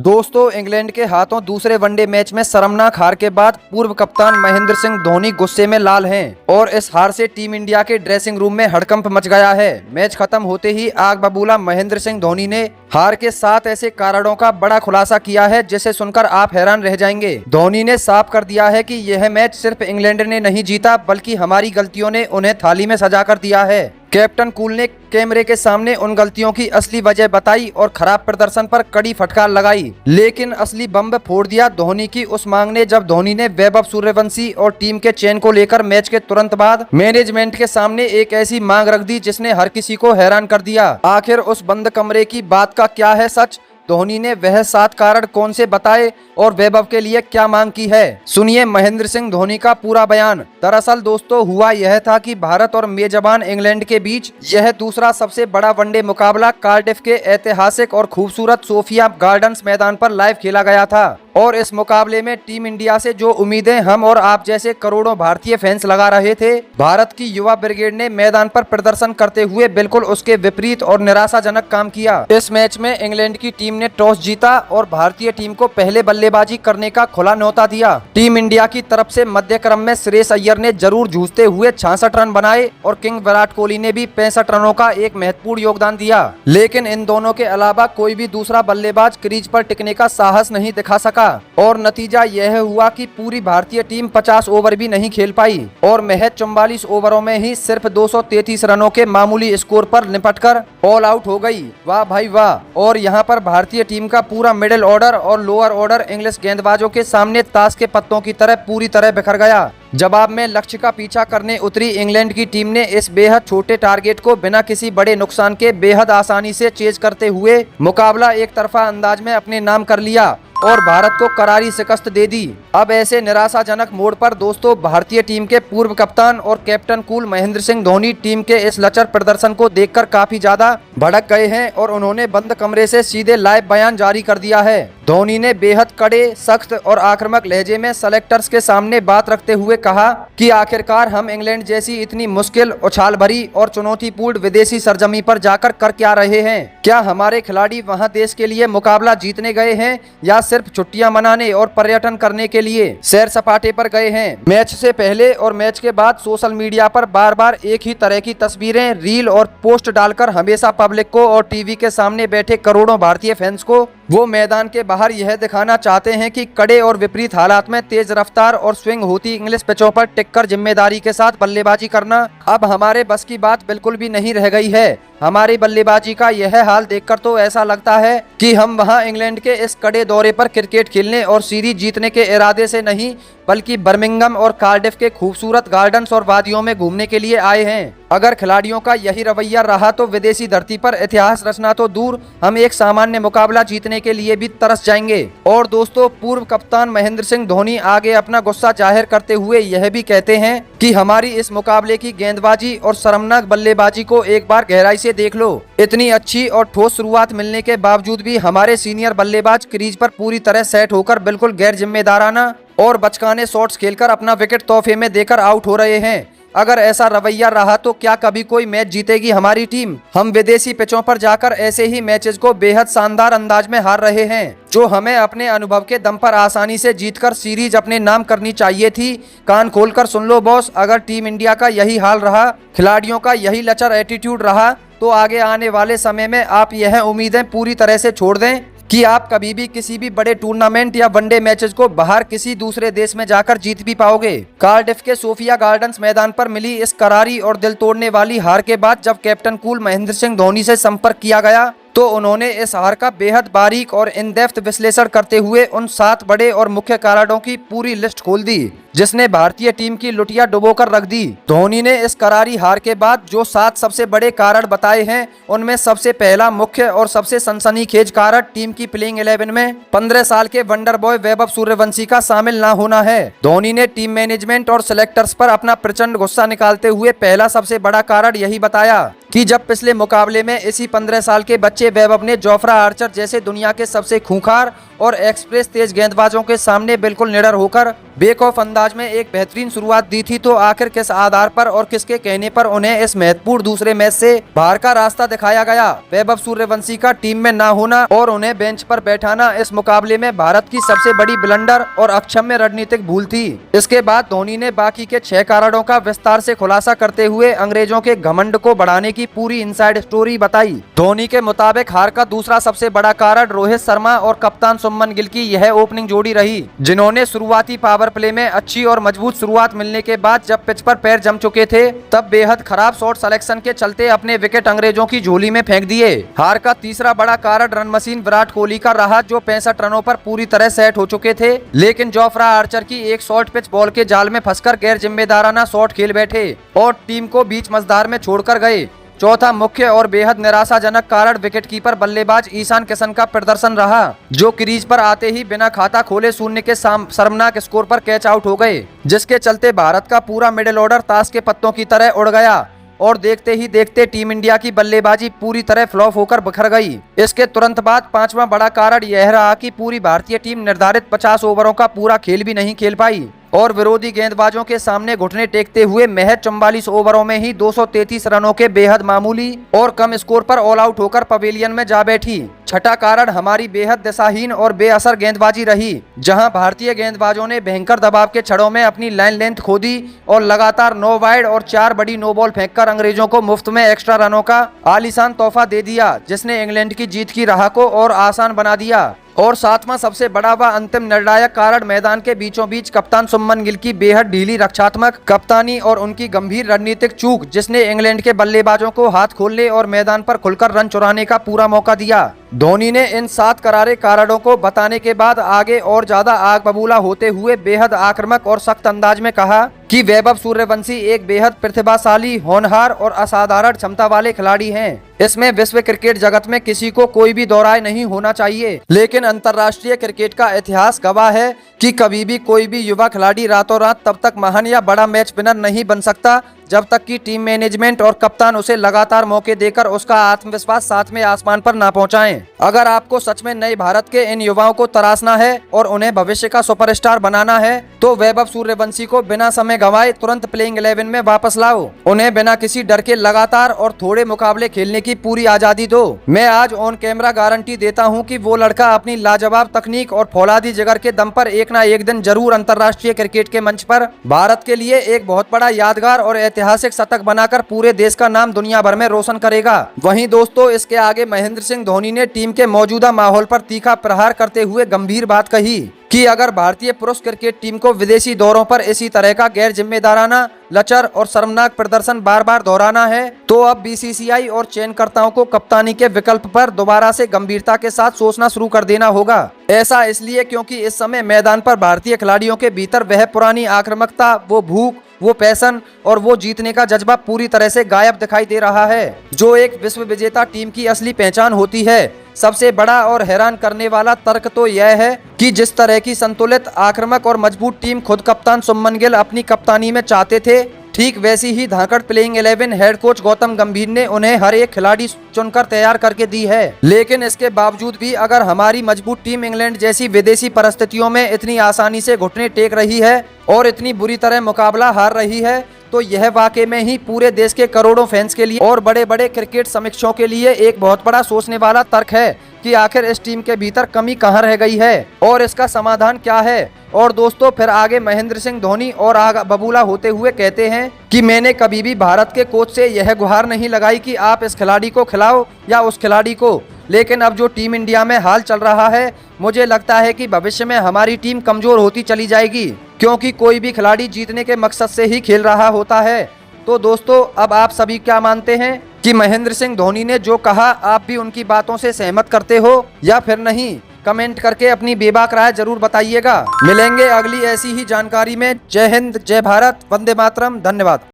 दोस्तों, इंग्लैंड के हाथों दूसरे वनडे मैच में शर्मनाक हार के बाद पूर्व कप्तान महेंद्र सिंह धोनी गुस्से में लाल हैं और इस हार से टीम इंडिया के ड्रेसिंग रूम में हड़कंप मच गया है। मैच खत्म होते ही आग बबूला महेंद्र सिंह धोनी ने हार के 7 ऐसे कारणों का बड़ा खुलासा किया है जिसे सुनकर आप हैरान रह जाएंगे। धोनी ने साफ कर दिया है कि यह मैच सिर्फ इंग्लैंड ने नहीं जीता बल्कि हमारी गलतियों ने उन्हें थाली में सजा कर दिया है। कैप्टन कूल ने कैमरे के सामने उन गलतियों की असली वजह बताई और खराब प्रदर्शन पर कड़ी फटकार लगाई, लेकिन असली बम फोड़ दिया धोनी की उस मांग ने जब धोनी ने वैभव सूर्यवंशी और टीम के चयन को लेकर मैच के तुरंत बाद मैनेजमेंट के सामने एक ऐसी मांग रख दी जिसने हर किसी को हैरान कर दिया। आखिर उस बंद कमरे की बात का क्या है सच? धोनी ने वह 7 कारण कौन से बताए और वैभव के लिए क्या मांग की है? सुनिए महेंद्र सिंह धोनी का पूरा बयान। दरअसल दोस्तों, हुआ यह था कि भारत और मेजबान इंग्लैंड के बीच यह दूसरा सबसे बड़ा वनडे मुकाबला कार्डिफ के ऐतिहासिक और खूबसूरत सोफिया गार्डन्स मैदान पर लाइव खेला गया था और इस मुकाबले में टीम इंडिया से जो उम्मीदें हम और आप जैसे करोड़ों भारतीय फैंस लगा रहे थे, भारत की युवा ब्रिगेड ने मैदान पर प्रदर्शन करते हुए बिल्कुल उसके विपरीत और निराशाजनक काम किया। इस मैच में इंग्लैंड की टीम ने टॉस जीता और भारतीय टीम को पहले बल्लेबाजी करने का खुला न्योता दिया। टीम इंडिया की तरफ से मध्य क्रम में श्रेयस अय्यर ने जरूर जूझते हुए 66 रन बनाए और किंग विराट कोहली ने भी 65 रनों का एक महत्वपूर्ण योगदान दिया, लेकिन इन दोनों के अलावा कोई भी दूसरा बल्लेबाज क्रीज पर टिकने का साहस नहीं दिखा सका और नतीजा यह हुआ कि पूरी भारतीय टीम 50 ओवर भी नहीं खेल पाई और महज 44 ओवरों में ही सिर्फ 233 रनों के मामूली स्कोर पर निपटकर ऑल आउट हो गई। वाह भाई वाह। और यहाँ पर भारतीय टीम का पूरा मिडिल ऑर्डर और लोअर ऑर्डर इंग्लिश गेंदबाजों के सामने ताश के पत्तों की तरह पूरी तरह बिखर गया। जवाब में लक्ष्य का पीछा करने उतरी इंग्लैंड की टीम ने इस बेहद छोटे टारगेट को बिना किसी बड़े नुकसान के बेहद आसानी से चेज करते हुए मुकाबला एक तरफा अंदाज में अपने नाम कर लिया और भारत को करारी शिकस्त दे दी। अब ऐसे निराशाजनक मोड़ पर दोस्तों, भारतीय टीम के पूर्व कप्तान और captain cool Mahendra Singh Dhoni team के इस लचर प्रदर्शन को देखकर काफी ज्यादा भड़क गए हैं और उन्होंने बंद कमरे से सीधे लाइव बयान जारी कर दिया है। धोनी ने बेहद कड़े, सख्त और आक्रामक लहजे में सेलेक्टर्स के सामने बात रखते हुए कहा कि आखिरकार हम इंग्लैंड जैसी इतनी मुश्किल, उछाल भरी और चुनौतीपूर्ण विदेशी सरजमी पर जाकर कर क्या रहे हैं? क्या हमारे खिलाड़ी वहां देश के लिए मुकाबला जीतने गए हैं या सिर्फ छुट्टियां मनाने और पर्यटन करने के लिए सैर सपाटे पर गए हैं? मैच से पहले और मैच के बाद सोशल मीडिया पर बार बार एक ही तरह की तस्वीरें, रील और पोस्ट डालकर हमेशा पब्लिक को और टीवी के सामने बैठे करोड़ों भारतीय फैंस को वो मैदान के बाहर यह दिखाना चाहते हैं कि कड़े और विपरीत हालात में तेज रफ्तार और स्विंग होती इंग्लिश पिचों पर टिककर जिम्मेदारी के साथ बल्लेबाजी करना अब हमारे बस की बात बिल्कुल भी नहीं रह गई है। हमारी बल्लेबाजी का यह हाल देखकर तो ऐसा लगता है कि हम वहां इंग्लैंड के इस कड़े दौरे पर क्रिकेट खेलने और सीरीज जीतने के इरादे से नहीं बल्कि बर्मिंघम और कार्डिफ के खूबसूरत गार्डन्स और वादियों में घूमने के लिए आए हैं। अगर खिलाड़ियों का यही रवैया रहा तो विदेशी धरती पर इतिहास रचना तो दूर, हम एक सामान्य मुकाबला जीतने के लिए भी तरस जाएंगे। और दोस्तों, पूर्व कप्तान महेंद्र सिंह धोनी आगे अपना गुस्सा जाहिर करते हुए यह भी कहते हैं कि हमारी इस मुकाबले की गेंदबाजी और शर्मनाक बल्लेबाजी को एक बार गहराई से देख लो। इतनी अच्छी और ठोस शुरुआत मिलने के बावजूद भी हमारे सीनियर बल्लेबाज क्रीज पर पूरी तरह सेट होकर बिल्कुल गैर जिम्मेदाराना और बचकाने शॉट्स खेलकर अपना विकेट तोहफे में देकर आउट हो रहे हैं। अगर ऐसा रवैया रहा तो क्या कभी कोई मैच जीतेगी हमारी टीम? हम विदेशी पिचों पर जाकर ऐसे ही मैचेस को बेहद शानदार अंदाज में हार रहे हैं जो हमें अपने अनुभव के दम पर आसानी से जीतकर सीरीज अपने नाम करनी चाहिए थी। कान खोलकर सुन लो बॉस, अगर टीम इंडिया का यही हाल रहा, खिलाड़ियों का यही लचर एटीट्यूड रहा तो आगे आने वाले समय में आप यह उम्मीदें पूरी तरह से छोड़ दें कि आप कभी भी किसी भी बड़े टूर्नामेंट या वनडे मैचेस को बाहर किसी दूसरे देश में जाकर जीत भी पाओगे। कार्डिफ के सोफिया गार्डन्स मैदान पर मिली इस करारी और दिल तोड़ने वाली हार के बाद जब कैप्टन कूल महेंद्र सिंह धोनी से संपर्क किया गया तो उन्होंने इस हार का बेहद बारीक और इन डेप्थ विश्लेषण करते हुए उन 7 बड़े और मुख्य कारणों की पूरी लिस्ट खोल दी जिसने भारतीय टीम की लुटिया डुबोकर रख दी। धोनी ने इस करारी हार के बाद जो 7 सबसे बड़े कारण बताए हैं उनमें सबसे पहला, मुख्य और सबसे सनसनीखेज कारण टीम की प्लेइंग 11 में 15 साल के वंडर बॉय वैभव सूर्यवंशी का शामिल न होना है। धोनी ने टीम मैनेजमेंट और सेलेक्टर्स पर अपना प्रचंड गुस्सा निकालते हुए पहला सबसे बड़ा कारण यही बताया कि जब पिछले मुकाबले में इसी 15 साल के बच्चे नीचे वैभव ने जोफ्रा आर्चर जैसे दुनिया के सबसे खूंखार और एक्सप्रेस तेज गेंदबाजों के सामने बिल्कुल निडर होकर बेखौफ अंदाज में एक बेहतरीन शुरुआत दी थी, तो आखिर किस आधार पर और किसके कहने पर उन्हें इस महत्वपूर्ण दूसरे मैच से बाहर का रास्ता दिखाया गया? वैभव सूर्यवंशी का टीम में न होना और उन्हें बेंच पर बैठाना इस मुकाबले में भारत की सबसे बड़ी ब्लंडर और अक्षम्य रणनीतिक भूल थी। इसके बाद धोनी ने बाकी के 6 कारणों का विस्तार से खुलासा करते हुए अंग्रेजों के घमंड को बढ़ाने की पूरी इनसाइड स्टोरी बताई। धोनी के मुताबिक हार का दूसरा सबसे बड़ा कारण रोहित शर्मा और कप्तान शुभमन गिल की यह ओपनिंग जोड़ी रही, जिन्होंने शुरुआती पावर प्ले में अच्छी और मजबूत शुरुआत मिलने के बाद जब पिच पर पैर जम चुके थे, तब बेहद खराब शॉट सिलेक्शन के चलते अपने विकेट अंग्रेजों की झोली में फेंक दिए। हार का तीसरा बड़ा कारण रन मशीन विराट कोहली का रहा, जो 65 रनों पर पूरी तरह सेट हो चुके थे, लेकिन जोफ्रा आर्चर की एक शॉर्ट पिच बॉल के जाल में फंसकर गैर जिम्मेदाराना शॉट खेल बैठे और टीम को बीच मझधार में छोड़कर गए। चौथा मुख्य और बेहद निराशाजनक कारण विकेटकीपर बल्लेबाज ईशान किशन का प्रदर्शन रहा, जो क्रीज पर आते ही बिना खाता खोले शून्य के शर्मनाक स्कोर पर कैच आउट हो गए, जिसके चलते भारत का पूरा मिडिल ऑर्डर ताश के पत्तों की तरह उड़ गया और देखते ही देखते टीम इंडिया की बल्लेबाजी पूरी तरह फ्लॉप होकर बिखर गई। इसके तुरंत बाद पांचवा बड़ा कारण यह रहा कि पूरी भारतीय टीम निर्धारित 50 ओवरों का पूरा खेल भी नहीं खेल पाई और विरोधी गेंदबाजों के सामने घुटने टेकते हुए महज 44 ओवरों में ही 233 रनों के बेहद मामूली और कम स्कोर पर ऑल आउट होकर पवेलियन में जा बैठी। छठा कारण हमारी बेहद दिशाहीन और बेअसर गेंदबाजी रही, जहां भारतीय गेंदबाजों ने भयंकर दबाव के छड़ों में अपनी लाइन लेंथ खो दी और लगातार 9 वाइड और 4 बड़ी नो बॉल फेंककर अंग्रेजों को मुफ्त में एक्स्ट्रा रनों का आलीशान तोहफा दे दिया, जिसने इंग्लैंड की जीत की राह को और आसान बना दिया। और सातवां सबसे बड़ा व अंतिम निर्णायक कारण मैदान के बीचों बीच कप्तान शुभमन गिल की बेहद ढीली रक्षात्मक कप्तानी और उनकी गंभीर रणनीतिक चूक, जिसने इंग्लैंड के बल्लेबाजों को हाथ खोलने और मैदान पर खुलकर रन चुराने का पूरा मौका दिया। धोनी ने इन 7 करारे कारणों को बताने के बाद आगे और ज्यादा आग बबूला होते हुए बेहद आक्रामक और सख्त अंदाज में कहा कि वैभव सूर्यवंशी एक बेहद प्रतिभाशाली, होनहार और असाधारण क्षमता वाले खिलाड़ी हैं। इसमें विश्व क्रिकेट जगत में किसी को कोई भी दो राय नहीं होना चाहिए, लेकिन अंतर्राष्ट्रीय क्रिकेट का इतिहास गवाह है कि कभी भी कोई भी युवा खिलाड़ी रातों रात तब तक महान या बड़ा मैच विनर नहीं बन सकता जब तक कि टीम मैनेजमेंट और कप्तान उसे लगातार मौके देकर उसका आत्मविश्वास सातवें आसमान पर ना पहुंचाएं। अगर आपको सच में नए भारत के इन युवाओं को तराशना है और उन्हें भविष्य का सुपरस्टार बनाना है, तो वैभव सूर्यवंशी को बिना समय गंवाए तुरंत प्लेइंग 11 में वापस लाओ। उन्हें बिना किसी डर के लगातार और थोड़े मुकाबले खेलने की पूरी आजादी दो। मैं आज ऑन कैमरा गारंटी देता हूं कि वो लड़का अपनी लाजवाब तकनीक और फौलादी जिगर के दम पर एक ना एक दिन जरूर अंतर्राष्ट्रीय क्रिकेट के मंच पर भारत के लिए एक बहुत बड़ा यादगार और ऐतिहासिक शतक बनाकर पूरे देश का नाम दुनिया भर में रोशन करेगा। वहीं दोस्तों, इसके आगे महेंद्र सिंह धोनी ने टीम के मौजूदा माहौल पर तीखा प्रहार करते हुए गंभीर बात कही कि अगर भारतीय पुरुष क्रिकेट टीम को विदेशी दौरों पर इसी तरह का गैर जिम्मेदाराना, लचर और शर्मनाक प्रदर्शन बार बार दोहराना है, तो अब बीसीसीआई और चयनकर्ताओं को कप्तानी के विकल्प पर दोबारा से गंभीरता के साथ सोचना शुरू कर देना होगा। ऐसा इसलिए क्योंकि इस समय मैदान पर भारतीय खिलाड़ियों के भीतर वह पुरानी आक्रामकता, वो भूख, वो पैशन और वो जीतने का जज्बा पूरी तरह से गायब दिखाई दे रहा है, जो एक विश्व विजेता टीम की असली पहचान होती है। सबसे बड़ा और हैरान करने वाला तर्क तो यह है कि जिस तरह की संतुलित, आक्रामक और मजबूत टीम खुद कप्तान शुभमन गिल अपनी कप्तानी में चाहते थे, ठीक वैसी ही धाकड़ प्लेइंग 11 हेड कोच गौतम गंभीर ने उन्हें हर एक खिलाड़ी चुनकर तैयार करके दी है। लेकिन इसके बावजूद भी अगर हमारी मजबूत टीम इंग्लैंड जैसी विदेशी परिस्थितियों में इतनी आसानी से घुटने टेक रही है और इतनी बुरी तरह मुकाबला हार रही है, तो यह वाकई में ही पूरे देश के करोड़ों फैंस के लिए और बड़े बड़े क्रिकेट समीक्षकों के लिए एक बहुत बड़ा सोचने वाला तर्क है कि आखिर इस टीम के भीतर कमी कहां रह गई है और इसका समाधान क्या है। और दोस्तों, फिर आगे महेंद्र सिंह धोनी और आग बबूला होते हुए कहते हैं कि मैंने कभी भी भारत के कोच से यह गुहार नहीं लगाई कि आप इस खिलाड़ी को खिलाओ या उस खिलाड़ी को, लेकिन अब जो टीम इंडिया में हाल चल रहा है, मुझे लगता है कि भविष्य में हमारी टीम कमजोर होती चली जाएगी, क्योंकि कोई भी खिलाड़ी जीतने के मकसद से ही खेल रहा होता है। तो दोस्तों, अब आप सभी क्या मानते हैं कि महेंद्र सिंह धोनी ने जो कहा, आप भी उनकी बातों से सहमत करते हो या फिर नहीं? कमेंट करके अपनी बेबाक राय जरूर बताइएगा। मिलेंगे अगली ऐसी ही जानकारी में। जय हिंद, जय भारत, वंदे मातरम। धन्यवाद।